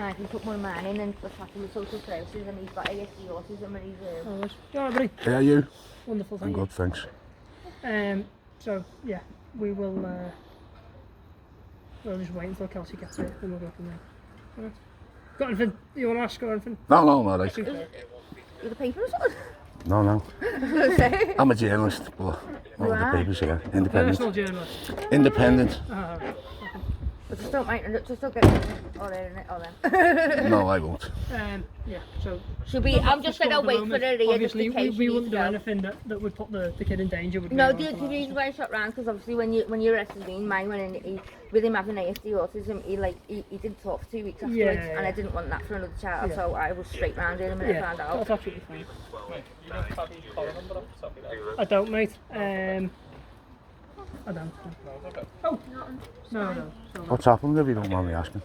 I can put one of mine in and what's happened with social services and he's got ASD autism and he's Oh, right. You alright, buddy? Yeah, you? Wonderful, I'm thank good, thanks. you. So, yeah, we will, we'll just wait until Kelsey gets it and we'll go from there. Alright. Got anything you want to ask or anything? No, right. Okay. with the paper or something. No. I'm a journalist, but not with the papers here. Independent. Personal journalist. Independent. But just don't get all there in it, all them. No, I won't. Yeah, so... She'll be, I'm just going to wait for her here. Obviously, we wouldn't do anything that would put the kid in danger, would we? No, the reason why I shot round, because obviously when you arrested me, mine went in, with him having ASD autism, he didn't talk for 2 weeks afterwards, and I didn't want that for another child, so I was straight round in a minute I found out. That's absolutely fine. I don't, mate. I don't. Oh! No. What's happened if you don't mind me asking?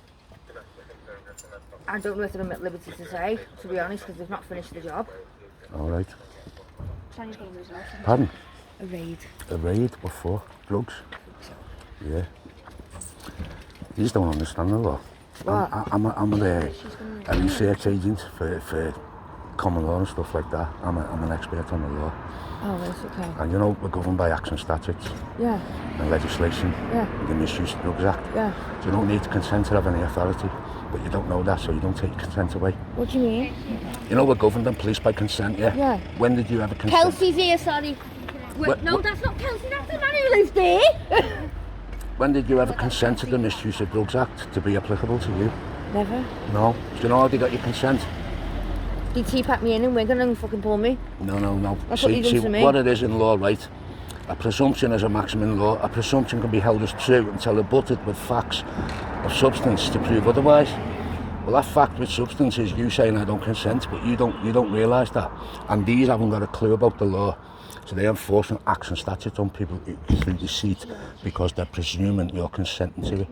I don't know if they're at liberty to say, to be honest, because they've not finished the job. Alright. Pardon? A raid. A raid? What for? Drugs? Yeah. You just don't understand the law. What? I'm a research agent for common law and stuff like that. I'm an expert on the law. Oh, that's okay. And you know, we're governed by acts and statutes. Yeah. And legislation. Yeah. The Misuse of Drugs Act. Yeah. So you don't need consent to have any authority. But you don't know that, so you don't take consent away. What do you mean? You know, we're governed and policed by consent, yeah? Yeah. When did you ever consent? Kelsey's here, sorry. Wait, no, that's not Kelsey, that's the man who lives there. When did you ever consent to the Misuse of Drugs Act to be applicable to you? Never. No. Do you know how they got your consent? They TPAP me in and Wigan and fucking pull me. No. That's what you done to me. What it is in law, right? A presumption is a maximum in law. A presumption can be held as true until rebutted with facts of substance to prove otherwise. Well, that fact with substance is you saying I don't consent, but you don't realise that. And these haven't got a clue about the law. So they're enforcing acts and statutes on people through deceit because they're presuming you're consenting to it.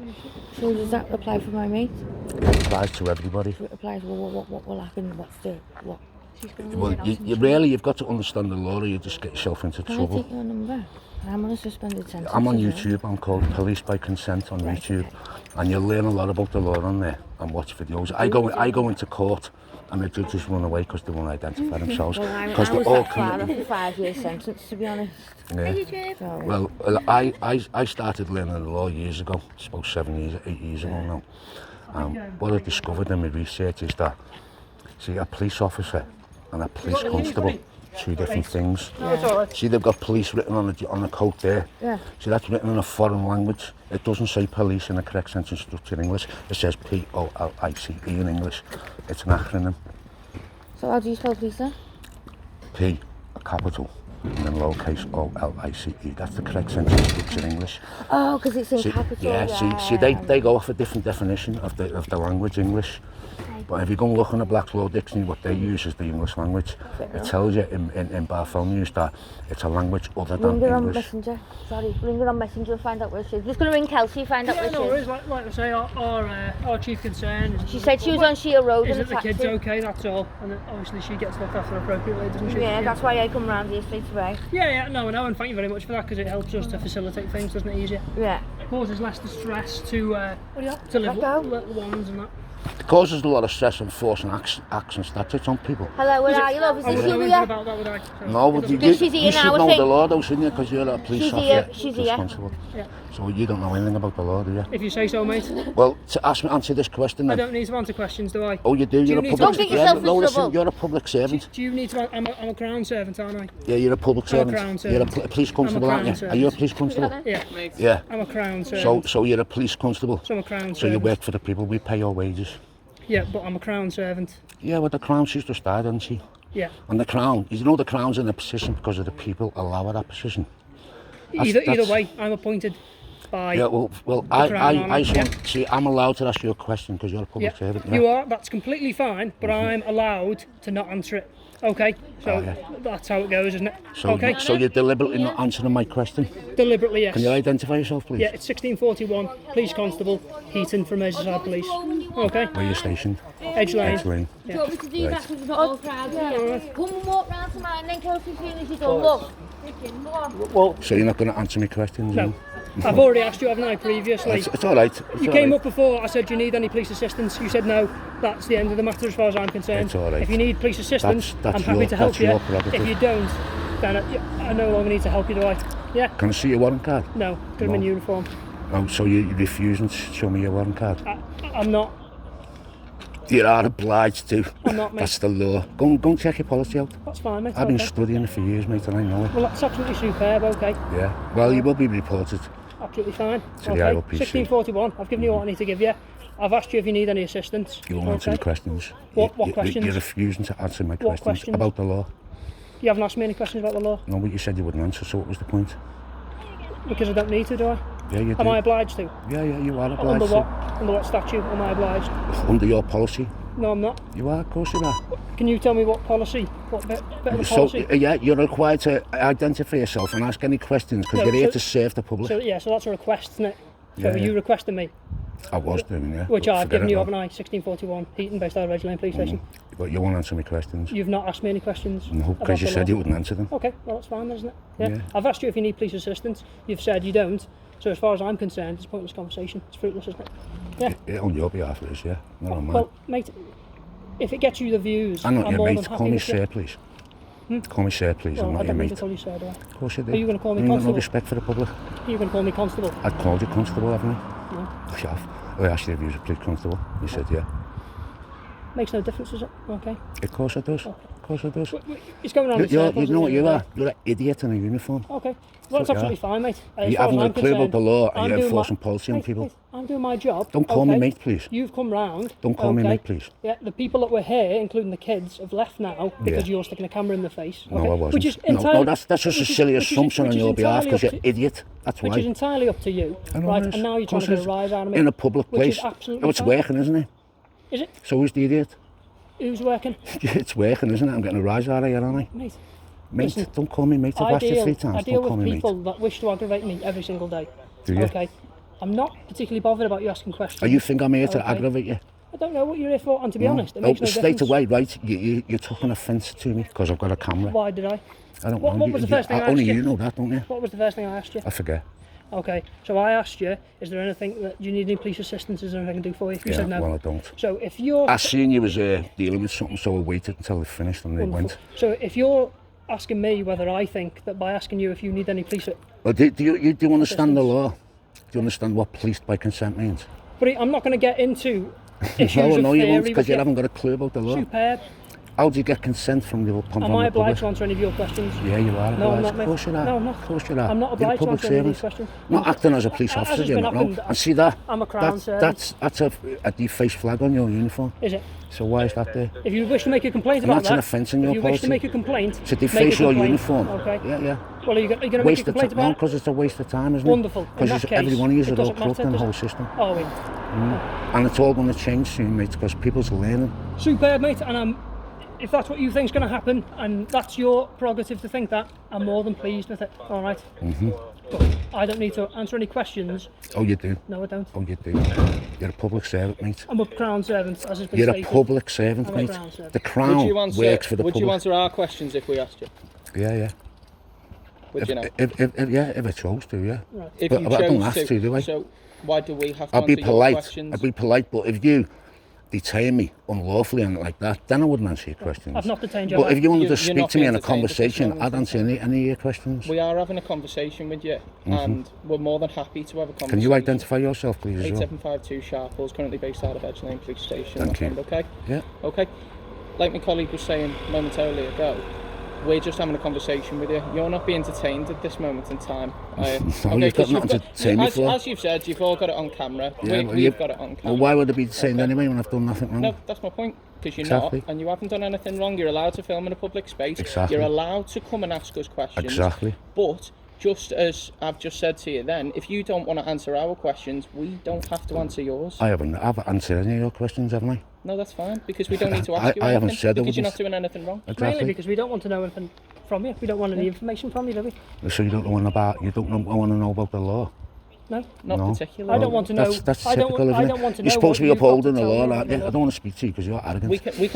So does that apply for my mate? It applies to everybody. It applies, well, what will happen? What's the, what? Well, you've got to understand the law or you just get yourself into trouble. Can I take your number? I'm on a suspended sentence. I'm on YouTube, I'm called Police by Consent on YouTube. And you'll learn a lot about the law on there and watch videos. I go into court and the judges run away because they won't identify themselves. Well, I was that of a 5-year sentence, to be honest. Yeah. So, Well, I started learning the law years ago. It's about 8 years ago now. What I discovered in my research is that, see, a police officer and a police constable, two different things. Yeah. See, they've got police written on the coat there. Yeah. See, that's written in a foreign language. It doesn't say police in the correct sentence structure in English. It says P-O-L-I-C-E in English. It's an acronym. So how do you spell police then? P, a capital, and then lowercase O-L-I-C-E. That's the correct sentence structure in English. Oh, because it's in capital. Yeah, see, they go off a different definition of the language, English. But if you go and look in the Black's Law Dictionary, what they use is the English language. It tells you in Bartholomew's that it's a language other than Ring her on English. Messenger. Sorry, ring her on Messenger and find out where she is. Just going to ring Kelsey, find out where she is. Like I say, our chief concern is... She said she was on Shield Road in a Is that the taxi. kid's okay, that's all. And then obviously she gets looked after appropriately, doesn't she? Yeah, that's why I come round here straight away. Yeah, no, I know, and thank you very much for that, because it helps us to facilitate things, doesn't it, easier? Yeah. Causes less distress to Let little ones and that. It causes a lot of stress enforcing acts and statutes on people. Hello, where are you, love? Is I this wouldn't know Julia? anything about that, would I? So, No, but She's here you should now, I know think. the law though, shouldn't you? Because you're a police She's officer. here, she's here. Responsible. Yeah. So you don't know anything about the law, do you? If you say so, mate. Well, to answer this question I then. don't need to answer questions, do I? Oh, you do? You're a need to public Don't get yourself in no, listen, trouble. you're a public servant. Do you need to... I'm a crown servant, aren't I? Yeah, you're a public I'm a servant. crown You're servant. a police constable, I'm a aren't crown you? Are you a servant. police constable? Yeah. Yeah. I'm a crown servant. So you're a police constable. So I'm a crown servant. So you work for the people, we pay your wages. Yeah, but I'm a crown servant. Yeah, well the Crown she's just died, hasn't she? Yeah. And the Crown, you know the Crown's in a position because of the people allow her that position. Either way, I'm appointed by... Yeah, well, I just want, see, I'm allowed to ask you a question because you're a public servant. Yeah? You are, that's completely fine, but I'm allowed to not answer it. Okay, so that's how it goes, isn't it? So, okay. So you're deliberately not answering my question? Deliberately, yes. Can you identify yourself, please? Yeah, it's 1641, Police Constable, Heaton from Merseyside Police. Okay. Where are you stationed? Edge Lane. Edge Lane. Do you want me to do that because we've got all crowds here? Come and walk round to mine then, Kelsey, as soon as you're done. Look. So you're not going to answer me questions? No. I've already asked you, haven't I, previously? It's all right. You came up before, I said, do you need any police assistance? You said no, that's the end of the matter as far as I'm concerned. It's all right. If you need police assistance, That's I'm happy to help you. your prerogative. If you don't, then I no longer need to help you, do I? Yeah? Can I see your warrant card? No, because I'm in uniform. Oh, so you're refusing to show me your warrant card? I'm not. You are obliged to. I'm not, mate. That's the law. Go and check your policy out. That's fine, mate. I've been studying it for years, mate, and I know it. Well, that's absolutely superb, okay. Yeah. Well, you will be reported. Absolutely fine. To the Okay. IOPC. 1641, I've given you what I need to give you. I've asked you if you need any assistance. You won't answer the questions. What You- questions? You're refusing to answer my What questions? about the law. You haven't asked me any questions about the law? No, but you said you wouldn't answer, so what was the point? Because I don't need to, do I? Yeah, you do. Am I obliged to? Yeah, you are obliged Under to. what? Under what statute am I obliged? Under your policy. No, I'm not. You are, of course you are. Can you tell me what policy? What bit of the So, policy? yeah, you're required to identify yourself and ask any questions because No, you're here so- to serve the public. So that's a request, isn't it? So Yeah, you yeah. requesting me, I was doing, yeah. which but I've forget given it you, now. haven't I? 1641, Heaton, based out of Ridge Lane Police Station. But you won't answer my questions. You've not asked me any questions. No, about because you the said law. you wouldn't answer them. Okay, well that's fine, isn't it? Yeah. Yeah. I've asked you if you need police assistance. You've said you don't. So as far as I'm concerned, it's a pointless conversation. It's fruitless, isn't it? Yeah. Yeah, on your behalf it is, yeah. Not on mine. Well, mate, if it gets you the views, I'm not your more mate. than happy Call me with you. sir, please. Call me sir, please. Well, I'm I not your don't need to mate. call you sir, do I? Of course you do. Are you going to call me You've got no constable? respect for the public. Are you going to call me constable? I'd called you constable, haven't I? No. I have. I asked you if you was a police constable. You said yeah. Makes no difference, does it? Okay. Of course it does. Of course it does. It's going around in You circles. know what isn't you it? are? You're an idiot in a uniform. Okay. Well, that's what you absolutely fine, mate. As You far as haven't got I'm a clue about concerned, the law and I'm you're doing enforcing policy on Mate, people. mate, I'm doing my job. Don't call me okay? mate, please. You've come round. Don't call me okay? mate, please. Yeah, the people that were here, including the kids, have left now because Yeah. you're sticking a camera in their face. No, okay? I wasn't. Which is No, entirely, that's just a which is- silly which is- assumption which on is your behalf entirely because up you're to- idiot. That's Which why. is entirely up to you, I know right? it is. And now you're Of trying course to it get a is. rise out of me. In a public which place. is absolutely Oh, it's fine. working, isn't it? Is it? So who's the idiot? Who's working? It's working, isn't it? I'm getting a rise out of you, aren't I? Mate. Mate, Listen, don't call me mate. I've I asked you 3 deal, times. I deal Don't call with me people mate. that wish to aggravate me every single day. Do you? Okay. I'm not particularly bothered about you asking questions. Oh, you think I'm here to Okay. aggravate you? I don't know what you're here for, and to be honest, it No, makes no straight difference. away, right? You took an offence to me because I've got a camera. Why did I? I don't What know. was the first thing I Only asked you? you know that, don't you? What was the first thing I asked you? I forget. Okay, so I asked you, is there anything that you need any police assistance? Is there anything I can do for you? You Yeah, said no. well, I don't. So if you're I seen you was dealing with something, so I waited until they finished and they wonderful. went. So if you're asking me whether I think that by asking you if you need any police, Well, do you understand the law? Do you understand what policed by consent means? but I'm not going to get into issues No, of no, you theory won't, because with you you. haven't got a clue about the law. Superb. How do you get consent from the public? Am I obliged to answer any of your questions? Yeah, you are obliged. No, I'm not, mate. Of course you are. No, I'm not. Of course you are. I'm not You're a obliged to public answer any of these servant. questions. Not acting as a police As officer, has you're been not. happened, And see that? I'm a crown servant. That's a defaced flag on your uniform. Is it? So why is that there? If you wish to make a complaint And about that's an that, offence in if your you wish to policy. make a complaint, To make a deface your complaint. uniform. Okay. Yeah. Well, are you going to make a Waste of complaint time. about No, it? because it's a waste of time, isn't Wonderful. it? In that Because case, every one of you it are all doesn't corrupt matter, in the does whole it? system. Oh, we. And it's all going to change soon, mate, because people's learning. Superb, mate. And if that's what you think's going to happen, and that's your prerogative to think that, I'm more than pleased with it. All right. But I don't need to answer any questions. Oh, you do. No, I don't. Oh, you do. You're a public servant, mate. I'm a crown servant, as has been You're a stated. public servant, I'm a mate. crown servant. The crown works for the Would public. you answer our questions if we asked you? Yeah. Would you know? If I chose to, yeah. Right. If But you I don't chose have to, do I? So why do we have to I'd be answer your polite. questions? I'd be polite, but if you detain me unlawfully and like that, then I wouldn't answer your questions. I've not detained you. But if you wanted to You're speak not to me being in a detained at this conversation, moment I'd in answer any of your questions. We are having a conversation with you, and we're more than happy to have a conversation. Can you identify yourself, please, as well? 8752 Sharples, currently based out of Edge Lane Police Station. Thank you. Okay? Yeah. Okay. Like my colleague was saying momentarily ago, we're just having a conversation with you. You're not being detained at this moment in time. No, Okay, you've got 'cause nothing to detain me for. as you've said, you've all got it on camera. Yeah, We've got it on camera. Well, why would I be detained anyway when I've done nothing wrong? No, that's my point. Because you're Exactly. not, and you haven't done anything wrong. You're allowed to film in a public space. Exactly. You're allowed to come and ask us questions. Exactly. But just as I've just said to you then, if you don't want to answer our questions, we don't have to answer yours. I've answered any of your questions, haven't I? No, that's fine, because we don't need to ask you I haven't anything, said I because you're not wouldn't. doing anything wrong. Mainly Exactly. because we don't want to know anything from you. We don't want any information from you, do we? So you don't want to know about the law? No. Not No. particularly. I don't want to know. That's I don't, typical, isn't I it? don't want to know. You're supposed to be what you've got upholding the tell me law, about aren't you? the I don't want to speak to you because you're arrogant. We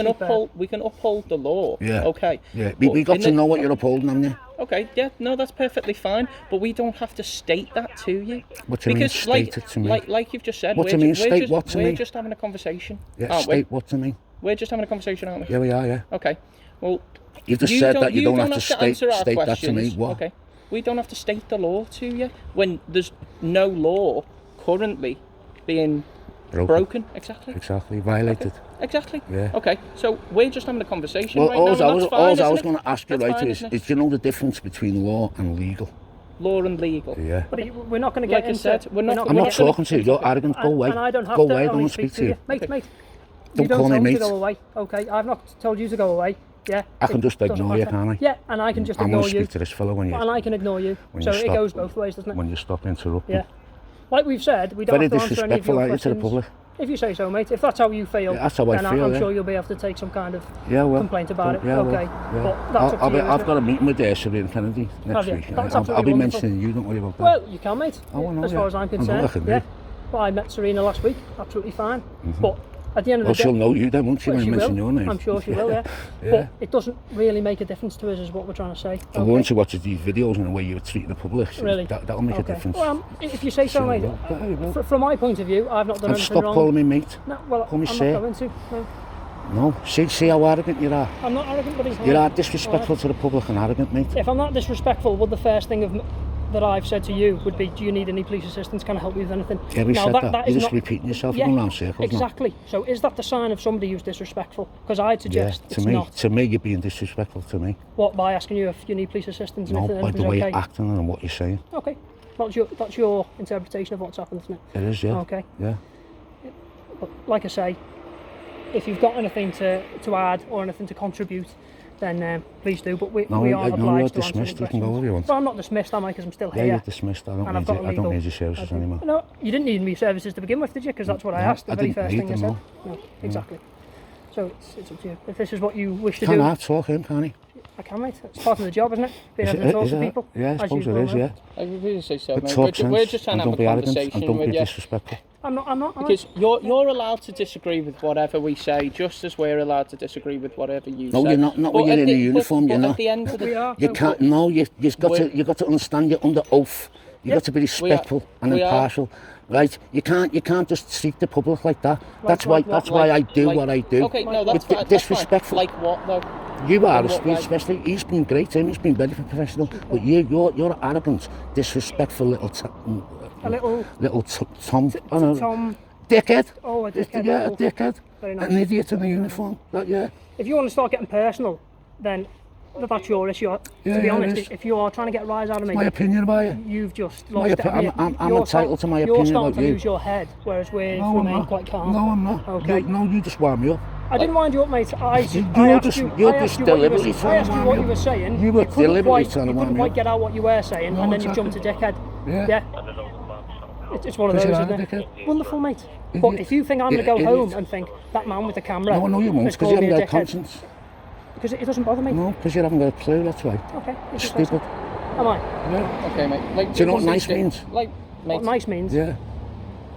can uphold the law. Superb. Okay. Yeah, But we got in to know what you're upholding, haven't you? Okay, yeah, no, that's perfectly fine, but we don't have to state that to you. What do you mean, Because, state it to me? Like you've just said, What do you mean, state just, what to we're me? just having a conversation, Yeah, aren't state we? what to me? We're just having a conversation, aren't we? Yeah, we are, yeah. Okay, well... You've just said that you don't have to state answer our that to me. questions. What? Okay, we don't have to state the law to you when there's no law currently being broken. Exactly, violated. Okay. Exactly. Yeah. Okay, so we're just having a conversation Well, right now. all I was going to ask you, That's right, fine, is isn't it? do you know the difference between law and legal? Law and legal. Yeah. But we're not going to get Like I into... said, we're not- I'm not talking to you. You're arrogant. Go away. And I don't have Go to away. I only don't speak to you. Mate, Don't you don't call me tell me mate. to go away. Okay, I've not told you to go away. Yeah. I can just doesn't ignore you, matter. can't I? Yeah, and I can just I'm ignore going to you. speak to this fellow when you... And I can ignore you. when So you it stop- goes both ways, doesn't it? When you stop interrupting. Yeah. Like we've said, we don't Very have to answer any of disrespectful, your aren't you, to the questions. public? If you say so, mate. If that's how you feel, Yeah, that's how I then feel, I'm yeah. sure you'll be able to take some kind of Yeah, well, complaint about it. yeah, well, Okay, yeah. but that's up to you. I've got a meeting with Serene Kennedy next you? week. That's I'll absolutely be wonderful. mentioning you, don't worry about that. Well, you can, mate. Oh, I know, as yeah. far as I'm I know concerned, I can do. yeah. But I met Serena last week. Absolutely fine. But at the end of Well, the day, she'll know you then, won't she, well, when she you mention will. your name? I'm sure she will, yeah. Yeah. But it doesn't really make a difference to us, is what we're trying to say. And once you watch these videos and the way you treat the public, Really? that'll make a difference. Well, if you say so, Sure mate. will. Yeah, you will. From my point of view, I've not done And anything stop wrong. calling me mate. No, well, Call me I'm sir. not going to. No, No, see how arrogant you are. I'm not arrogant, buddy. You are disrespectful to the public and arrogant, mate. If I'm not disrespectful, would the first thing that I've said to you would be, do you need any police assistance? Can I help you with anything? Yeah, we Now, said that. is You're just not- repeating yourself. Yeah, You're going round circles now. exactly. So is that the sign of somebody who's disrespectful? Because I'd Yeah, suggest it's to me, not. you're being disrespectful to me. What, by asking you if you need police assistance and No, if by the anything's way okay? you're acting and what you're saying. Okay. That's your interpretation of what's happened, isn't it? It is, yeah. Okay. Yeah. But like I say, if you've got anything to add or anything to contribute, then please do. But we aren't No, you're obliged to answer any dismissed. You can go questions. if you want. Well, I'm not dismissed, am I? Because I'm still Yeah, here. you're dismissed. I And don't I've got a need legal- your services anymore. No, you didn't need me services to begin with, did you? Because that's what I No, asked. The I very didn't first need thing I them, said. No, exactly. So it's up to you. If this is what you wish to Can do, I talk him, can he? I can, mate. It's part of the job, isn't it? Being Is able to talk is to people. Yeah, I as suppose you it well is, know. yeah. I really say so, But mate. talk sense We're just trying and to have don't a be arrogant conversation and don't with be you. disrespectful. I'm not. Because you're allowed to disagree with whatever we say, just as we're allowed to disagree with whatever you say. No, you're not But when you're at in a uniform, but you're at not. the end of the We are. You can't, no, you've got to understand you're under oath. You've got to be We are. respectful and We are. impartial. Right? You can't just treat the public like that. That's why I do what I do. Okay, no, that's With fine. disrespectful. Like what though? You are In a what speech way? specialist. He's been great, Tim. He's been very professional. But you're an arrogant, disrespectful little A little Tom. I don't know, Tom. dickhead. Oh, a dickhead. Yeah, a little- dickhead. Very nice. An idiot in a uniform. Yeah. If you want to start getting personal, then that's your issue. Yeah, To be yeah, it honest, is. if you are trying to get a rise out of me, My opinion about you. you've just My lost it. opi- I'm You're entitled to my You're opinion starting about to you. lose your head, whereas we No, I'm remain not. quite calm. No, I'm not. Okay. You just wound me up. I didn't wind you up, mate. I asked You're you. just I asked you deliberately what trying to you wind what me you were up. saying. You were couldn't deliberately quite- trying to You wind couldn't me quite up. get out what you were saying, No, and then you exactly. jumped to dickhead. Yeah. It's one of Because those, you're isn't a it? dickhead. Wonderful, mate. Idiot. But if you think I'm going to go Idiot. home and think that man with the camera, No, I know you won't, has because you called me haven't a got a dickhead, conscience. because it doesn't bother me. No, because you haven't got a clue, that's why. Okay. You're stupid. Am I? Yeah. Okay, mate. Like, Do you know what because nice it's- means? Like, mate. What nice means? Yeah.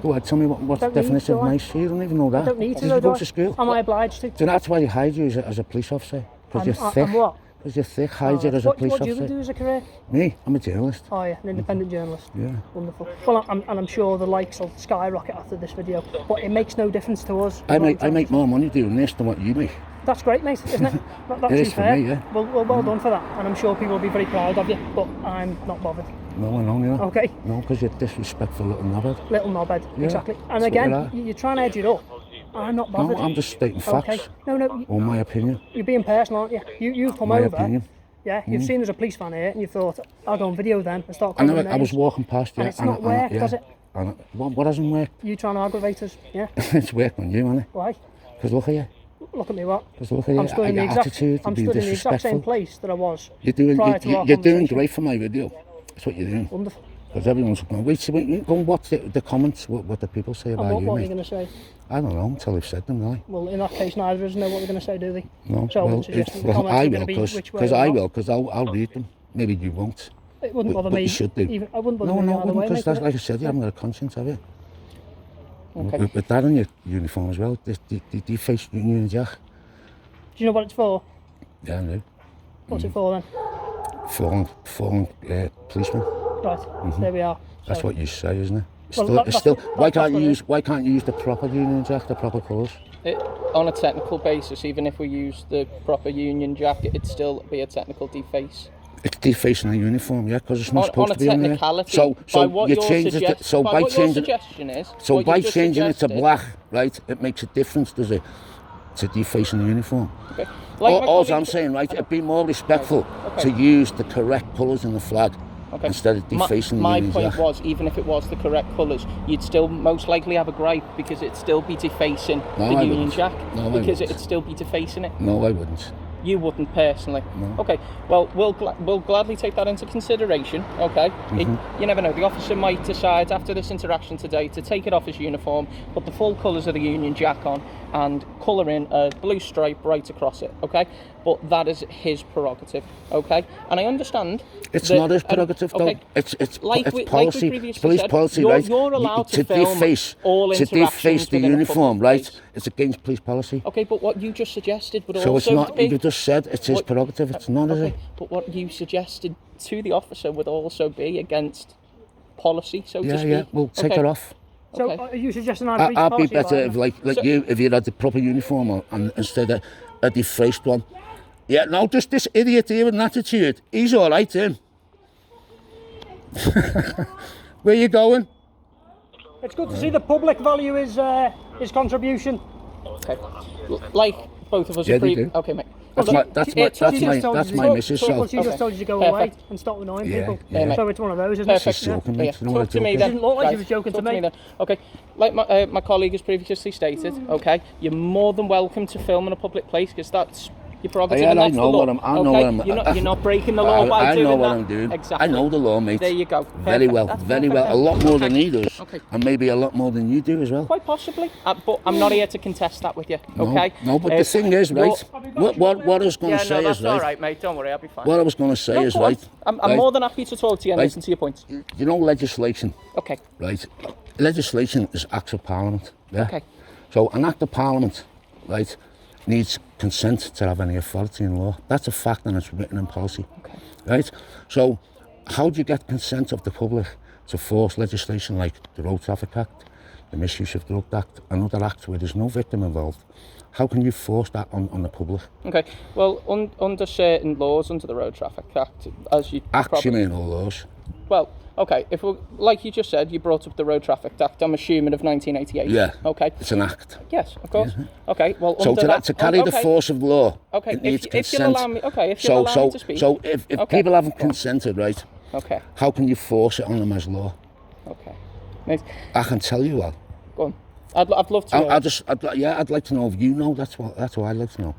Go ahead, tell me what's the Don't need definition to, of I? nice. You don't even know that. I don't need to. Did though, you do go I? to school? Am I obliged to? Do you know that's why they hide you as a police officer? Because you're thick. I'm what? Because you're thick, hide you as a What police do you officer. do as a career? Me, I'm a journalist. Oh yeah, an independent journalist. Yeah. Wonderful. Well, I'm sure the likes will skyrocket after this video, but it makes no difference to us. I make more money doing this than what you make. That's great, mate, isn't it? That's It is too for fair. me, yeah. Well done for that, and I'm sure people will be very proud of you. But I'm not bothered. No, I know, you know. Okay. No, because you're disrespectful little knobhead. Little knobhead, Yeah, exactly. And that's what again, you are. you're trying to edge it up. I'm not bothered. No, I'm just stating facts. Okay. No, Or my opinion. you're being personal, aren't you? You've come My over. opinion. Yeah, you've seen there's a police van here, and you thought, I'll go on video then and start calling I was names. walking past you. And it's not worked, does it? And what hasn't worked? You trying to aggravate us? Yeah. It's worked on you, hasn't it? Why? Because look at you. Look at me, what? Because look at you. I'm stood in the Your exact. attitude to I'm be stood in the exact same disrespectful. place that I was. You're doing, prior to our you're doing conversation. great for my video. That's what you're doing. Wonderful. Because everyone's going, wait, go and watch the comments, what the people say about And you, what are mate. you going to say? I don't know until they've said them, really. Well, in that case, neither of us know what they're going to say, do they? No, So well, suggesting the well comments I are will, gonna be which way because or I not. will, because I'll read them. Maybe you won't. It wouldn't bother but me. you should do. Even, I wouldn't bother No, me no, either way, because mate, that's would like it? I said, you haven't got a conscience, have you? Okay. With that on your uniform as well, do you face Union Jack? Do you know what it's for? Yeah, I know. What's it for then? fallen policeman. Right, there we are. That's So- what you say, isn't it? Well, It's still. that's Why what can't it you is. use? Why can't you use the proper Union Jack, the proper colours? On a technical basis, even if we use the proper Union Jack, it'd still be a technical deface. It's defacing the uniform, yeah, because it's not supposed On a to be on there. technicality, So by what you your change it. suggest- So by by what your changing, suggestion is, so what by you just changing it to suggested- black, right, it makes a difference, does it? To defacing the uniform. Okay. Like my All colleague- I'm saying, right, it'd be more respectful Okay. to use the correct colours in the flag Okay. instead of defacing the my Union point Jack. was, even if it was the correct colours, you'd still most likely have a gripe because it'd still be defacing No, the I Union wouldn't. Jack. No, I because wouldn't. it'd still be defacing it. No, I wouldn't. You wouldn't personally. No. Okay. Well, we'll gladly take that into consideration. Okay. You never know. The officer might decide after this interaction today to take it off his uniform, put the full colours of the Union Jack on, and colour in a blue stripe right across it. Okay. But that is his prerogative. Okay. And I understand. It's that- not his prerogative, though. okay. It's Like it's we policy. previously It's police said, policy, you're- right? you're allowed to film deface, all to interactions deface the within a uniform, public right? place. It's against police policy. Okay, but what you just suggested would So also it's not. be. You just said it's his What- prerogative. It's not, is Okay, it? but what you suggested to the officer would also be against policy, so to Yeah, speak. yeah. Well, take Okay. it off. So Okay. are you suggesting I breach I'd be policy better by- if, like So- you, if you had the proper uniform on, and instead of a defaced one. Yeah, no, just this idiot here with an attitude. He's all right, him. Where you going? It's good to see the public value his contribution. Okay. Like both of us Yeah, agree. they do. Okay, mate. That's Well, my, she- that's she- my, she that's just my, told that's you my to- missus. Well, So she just Okay. told you to go Perfect. away and stop annoying Yeah, people. yeah. So it's one of those, isn't Perfect. it? she's joking, Yeah. mate. You know what Talk to I'm me joking. then. She didn't look like she Right. was joking Talk to me. then. Okay. Like my colleague has previously stated, okay, you're more than welcome to film in a public place because that's your prerogative. Yeah, and I that's know the law. what I'm. I know okay? what I'm. You're not breaking the law by I doing know what that. I'm doing. Exactly. I know the law, mate. There you go. Very Perfect. well, That's very perfect. well. A lot more than he does, Okay. and maybe a lot more than you do as well. Quite possibly, but I'm not here to contest that with you. Okay. No, but the thing is, right? What I was going Yeah, to say no, that's is, all right? right, mate. Don't worry, I'll be fine. What I was going to say No, is, go on. right? I'm right, more than happy to talk to you and Right. listen to your points. You know, legislation, Okay. right? Legislation is acts of parliament. Yeah. Okay. So an act of parliament, right, needs consent to have any authority in law. That's a fact, and it's written in policy. Okay. Right? So how do you get consent of the public to force legislation like the Road Traffic Act, the Misuse of Drug Act, and other acts where there's no victim involved? How can you force that on the public? Okay. Well, under certain laws, under the Road Traffic Act, as you Acts, you mean, all laws? Well, okay. If we, like you just said, you brought up the Road Traffic Act. I'm assuming of 1988. Yeah. Okay. It's an act. Yes, of course. Okay. Well, So under that, to carry the okay. force of law, Okay, it needs if you'll consent. allow me, okay, if you'll allow me to speak. So if Okay. people haven't consented, right, Okay. how can you force it on them as law? Okay. Nice. I can tell you well. Go on. I'd love to. I'd like to know if you know. That's what I'd like to know.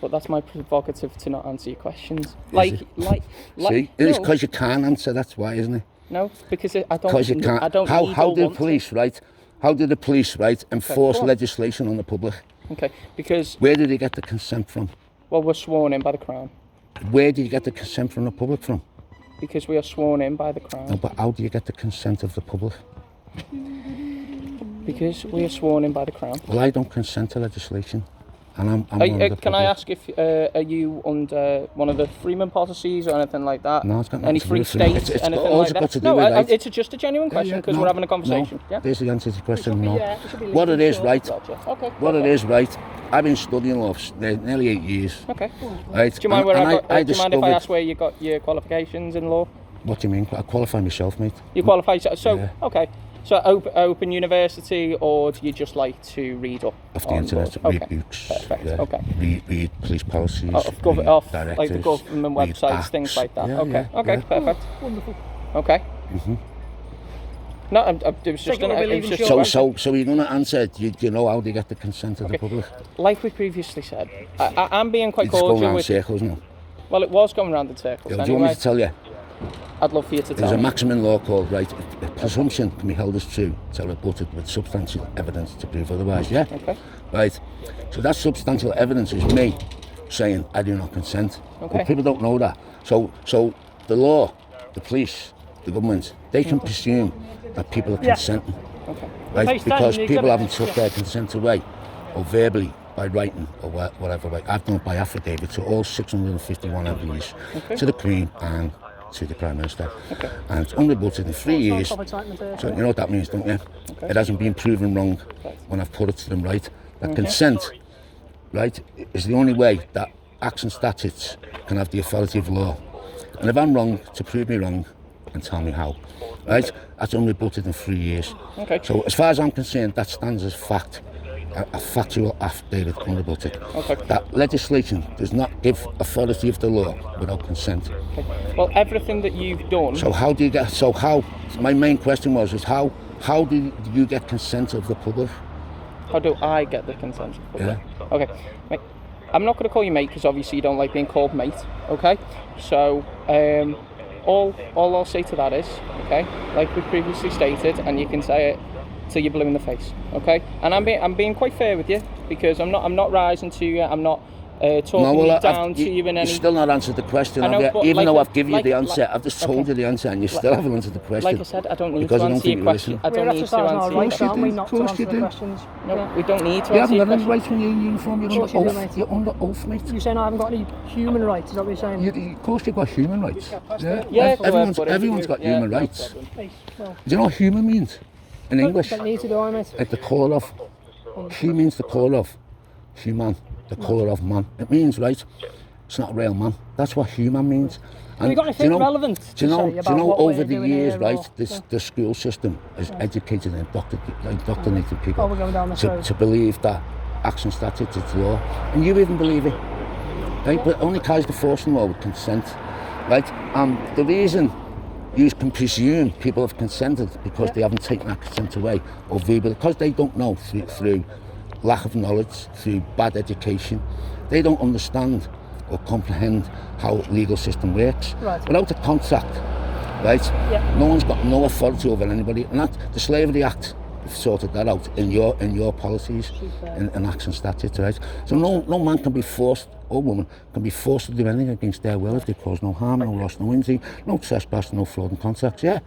But that's my prerogative to not answer your questions. it? Like. See, it's no, because you can't answer. That's why, isn't it? no, because I don't. Because you can't. I don't. How need how or do the want to. police, right? How do the police, right, enforce go on. legislation on the public? Okay. Because Where do they get the consent from? well, we're sworn in by the Crown. Where do you get the consent from the public from? Because we are sworn in by the Crown. No, but how do you get the consent of the public? Because we are sworn in by the Crown. Well, I don't consent to legislation, and I'm Are, one of the can I public. ask if are you under one of the Freeman policies or anything like that? No, it's got nothing Any to do free with Freeman. states, It's anything all like it's that? got to do No, with, right? it's just a genuine question because no, we're having a conversation. No, Yeah. there's the answer to your question. No. Yeah, it should be What it legal, is, sure. right? Gotcha. Okay. What it okay. is, right? I've been studying law for nearly 8 years. Okay. Right? Do you mind where And do you mind if discovered- I ask where you got your qualifications in law? What do you mean? I qualify myself, mate. You qualify. So Yeah. okay. So open university, or do you just like to read up Off the on internet, laws? read Okay. books. Perfect. Yeah. Okay. Read police policies. Off read like the directives, government read websites, acts. things like that. Yeah, okay. yeah, Okay. yeah. Perfect. Wonderful. Okay. No, it was just Take it or it leave was it, just sure. So you're going to answer? Do you know how they get the consent of the public? like we previously said. I'm being quite It's going cordial around with. circles now. Well, it was going round in circles. Do you want me Anyway, to tell you? I'd love for you to There's tell a me. maxim in law called, right, a presumption can be held as true until rebutted with substantial evidence to prove otherwise, yeah? Okay. Right. So that substantial evidence is me saying I do not consent. Okay. But people don't know that. So the law, the police, the government, they can presume that people are Yeah. consenting. Okay. Right? Based on Because the people haven't exhibits, took yeah. their consent away or verbally by writing or whatever. Right? I've done it by affidavit to all 651 MPs, to the Queen and to the Prime Minister. And it's unrebutted in 3 years. So you know what that means, don't you? It hasn't been proven wrong when I've put it to them, right? That consent, right, is the only way that acts and statutes can have the authority of law. And if I'm wrong, to prove me wrong and tell me how. Right? That's unrebutted in 3 years. So as far as I'm concerned, that stands as fact. A factual affidavit unrebutted. That legislation does not give authority of the law without consent. Well, everything that you've done. So how do you get? So how? My main question was: how do you get consent of the public? How do I get the consent of the public? Yeah. Okay, mate. I'm not going to call you mate because obviously you don't like being called mate. Okay. So all I'll say to that is, okay, like we previously stated, and you can say it till you're blue in the face, okay? And I'm being quite fair with you because I'm not rising to you. I'm not talking you down to you in any. You still not answered the question, I know, have you? Even like though I've given you the answer, like, I've just told you the answer, and you still haven't answered the question. Like I said, I don't need because to I don't answer your think question. I don't need to answer. Right, aren't we, do. not Of course to you answer the do. questions? No, we don't need to You answer haven't your got any question. rights when you're in uniform. You're course under you do, oath. mate. You're under oath, mate. You're saying I haven't got any human rights, is that what you're saying? Of course you've got human rights. Yeah, Everyone's got human no rights. problem. Hey, well, Do you know what human means in English? don't need to do I, mate? Like the colour of. He means the colour of human, the colour of man. It means, right, it's not a real man. That's what human means. Have you got anything relevant to say about what over we're the doing years, here, right, or- the school system has educated and indoctrinated people Oh, we're going down this road. to believe that action statutes is law. And you even believe it. Right? But it only carries the force and law with consent. Right? The reason you can presume people have consented because they haven't taken that consent away, or because they don't know through lack of knowledge, through bad education, they don't understand or comprehend how legal system works. Right. Without a contract, right? Yeah. No one's got no authority over anybody, and that the Slavery Act sorted that out in your policies, in action statutes, right? So no man can be forced, or woman can be forced to do anything against their will if they cause no harm, no loss, no injury, no trespass, no fraud and contracts. Yeah,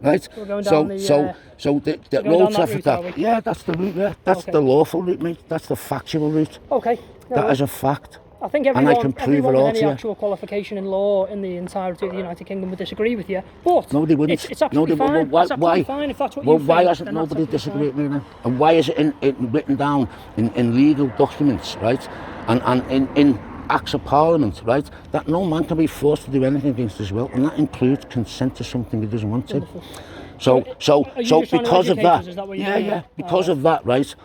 right. We're going down The road traffic act. Yeah, that's the route. Yeah, that's the lawful route, mate. That's the factual route. Okay. That is a fact. I think and I can prove everyone it all with to any you. actual qualification in law in the entirety of the United Kingdom would disagree with you. But No, they wouldn't. It's absolutely fine. Why, It's absolutely fine if that's what well, you why think, hasn't then that's nobody absolutely disagreed fine. with me now? And why is it written down in legal documents, right? And in acts of parliament, right? That no man can be forced to do anything against his will, and that includes consent to something he doesn't want to. So Are you just trying to because of educate that, us? Is that what you're doing? because of that, right?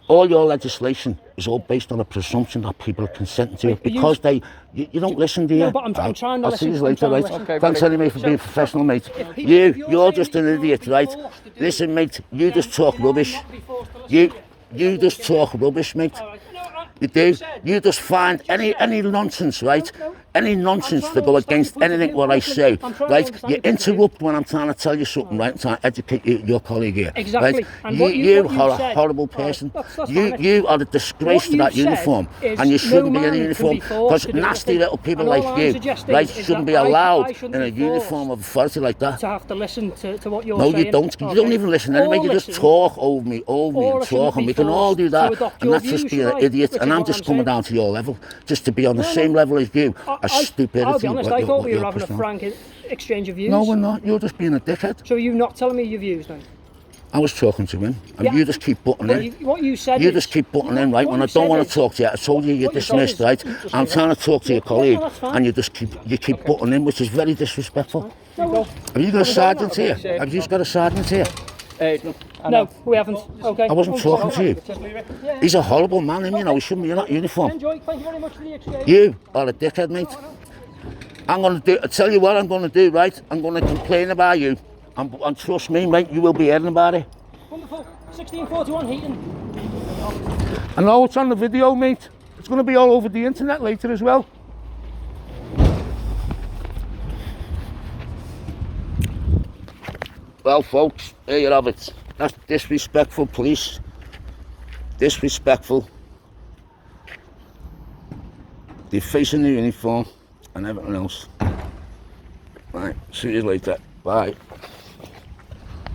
All your legislation is all based on a presumption that people are consenting to it because you don't listen, do you? No, but I'm trying to I'll listen. see you I'm later, trying to right? listen. Okay, Thanks buddy. anyway for being professional, mate. you're You're saying just you an can't idiot, be right? forced to do Listen, mate, you just talk rubbish. You just talk rubbish, mate. You do. You just find any nonsense, right? Any nonsense to go against anything what I say, right? You interrupt when I'm trying to tell you something, right? I'm trying to educate your colleague here, Exactly. right? And You what are a said- horrible person. that's fine. You are a disgrace to What that you've said uniform, is and you shouldn't no be in a man can uniform be forced because to do nasty anything. little people And all like I'm you, suggesting right, is shouldn't that be I allowed shouldn't in a be forced uniform of authority like that. to have to listen to what you're No, saying. you don't. You Okay. don't even listen anyway. Or You just listen, talk over me or I and shouldn't talk, and be we can all forced do to that. adopt And your that's just views, being an right? idiot. Which And is I'm what just I'm coming saying. down to your level, just to be on the No, same no. level as you. As stupidity. I'll be honest, what I you're- thought what we were you're having a pushing on. frank exchange of views. No, we're not. You're just being a dickhead. So you're not telling me your views then? I was talking to him, and Yeah. you just keep butting But in. what you said You is- just keep butting in, right? what When you I don't said want is- to talk to you, I told you you're what you said dismissed, is- right? I'm trying to talk to your colleague, no, that's fine. and you keep butting in, which is very disrespectful. No, Have you got a sergeant here? Have you got a sergeant here? no, we haven't. Okay. I wasn't talking to you. He's a horrible man, and you know he shouldn't be in that uniform. Enjoy. Thank you very much for the exchange. You are a dickhead, mate. I tell you what I'm going to do, right? I'm going to complain about you, and trust me, mate, you will be hearing about it. Wonderful. 1641 Heaton. I know it's on the video, mate. It's going to be all over the internet later as well. Well, folks, there you have it. That's disrespectful police. Disrespectful. Defacing the uniform and everything else. Right, see you later. Bye.